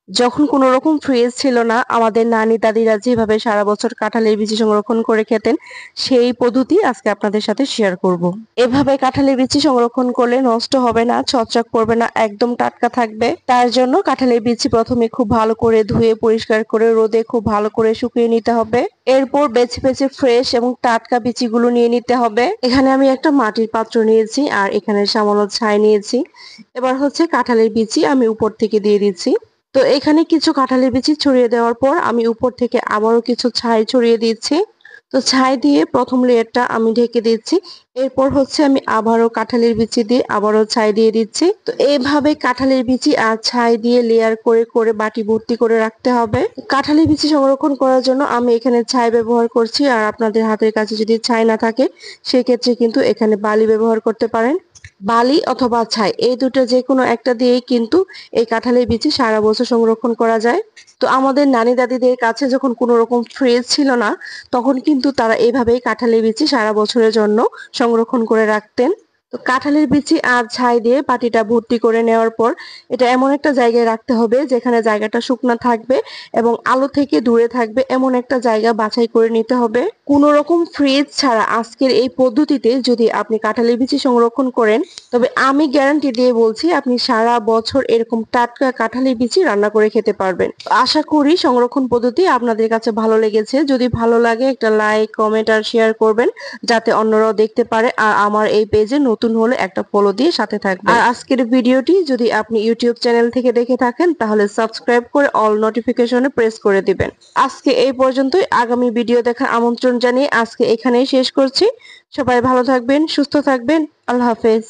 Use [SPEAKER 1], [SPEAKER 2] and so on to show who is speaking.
[SPEAKER 1] যখন কোনো রকম ফ্রিজ ছিল না, আমাদের নানি দাদিরা যেভাবে সারা বছর কাঁঠালের বিচি সংরক্ষণ করে খেতেন, সেই পদ্ধতি আজকে আপনাদের সাথে শেয়ার করব। এভাবে কাঁঠালের বিচি সংরক্ষণ করলে নষ্ট হবে না, ছত্রাক পড়বে না, একদম টাটকা থাকবে। তার জন্য কাঁঠালের বিচি প্রথমে খুব ভালো করে ধুয়ে পরিষ্কার করে রোদে খুব ভালো করে শুকিয়ে নিতে হবে। এরপর বেছে বেছে ফ্রেশ এবং টাটকা বিচিগুলো নিয়ে নিতে হবে। এখানে আমি একটা মাটির পাত্র নিয়েছি আর এখানে সামান্য ছাই নিয়েছি। এবার হচ্ছে কাঁঠালের বিচি আমি উপর থেকে দিয়ে দিচ্ছি। তো এখানে কিছু কাঁঠালের বিচি ছড়িয়ে দেওয়ার পর আমি উপর থেকে আবারও কিছু ছাই ছড়িয়ে দিচ্ছি। তো ছাই দিয়ে প্রথম লেয়ারটা আমি ঢেকে দিচ্ছি। এরপর হচ্ছে আমি আবারও কাঁঠালের বিচি দিয়ে আবারও ছাই দিয়ে দিচ্ছি। তো এইভাবে কাঁঠালের বিচি আর ছাই দিয়ে লেয়ার করে করে বাটি ভর্তি করে রাখতে হবে। কাঁঠালের বিচি সংরক্ষণ করার জন্য আমি এখানে ছাই ব্যবহার করছি, আর আপনাদের হাতের কাছে যদি ছাই না থাকে সেক্ষেত্রে কিন্তু এখানে বালি ব্যবহার করতে পারেন। বালি অথবা ছাই এই দুটো যে কোনো একটা দিয়েই কিন্তু এই কাঁঠালের বিচি সারা বছর সংরক্ষণ করা যায়। তো আমাদের নানি দাদিদের কাছে যখন কোনো রকম ফ্রিজ ছিল না, তখন কিন্তু তারা এভাবেই কাঁঠালের বিচি সারা বছরের জন্য সংরক্ষণ করে রাখতেন। তো কাঁঠালের বিচি আর ছাই দিয়ে বাটিটা ভর্তি করে নেওয়ার পর এটা এমন একটা জায়গায় রাখতে হবে যেখানে জায়গাটা শুকনো থাকবে এবং আলো থেকে দূরে থাকবে, এমন একটা জায়গা বাছাই করে নিতে হবে। কোনো রকম ফ্রিজ ছাড়া আজকের এই পদ্ধতিতে যদি আপনি কাঁঠালের বিচি সংরক্ষণ করেন, তবে আমি গ্যারান্টি দিয়ে বলছি আপনি সারা বছর এরকম টাটকা কাঁঠালের বিচি রান্না করে খেতে পারবেন। আশা করি সংরক্ষণ পদ্ধতি আপনাদের কাছে ভালো লেগেছে। যদি ভালো লাগে একটা লাইক, কমেন্ট আর শেয়ার করবেন যাতে অন্যরাও দেখতে পারে, আর আমার এই পেজে নতুন হলে একটা ফলো দিয়ে সাথে থাকবেন। আর আজকের ভিডিওটি যদি আপনি ইউটিউব চ্যানেল থেকে দেখে থাকেন তাহলে সাবস্ক্রাইব করে অল নোটিফিকেশনে প্রেস করে দিবেন। আজকে এই পর্যন্তই, আগামী ভিডিও দেখার আমন্ত্রণ জানিয়ে আজকে এখানেই শেষ করছি। সবাই ভালো থাকবেন, সুস্থ থাকবেন। আল্লাহ হাফেজ।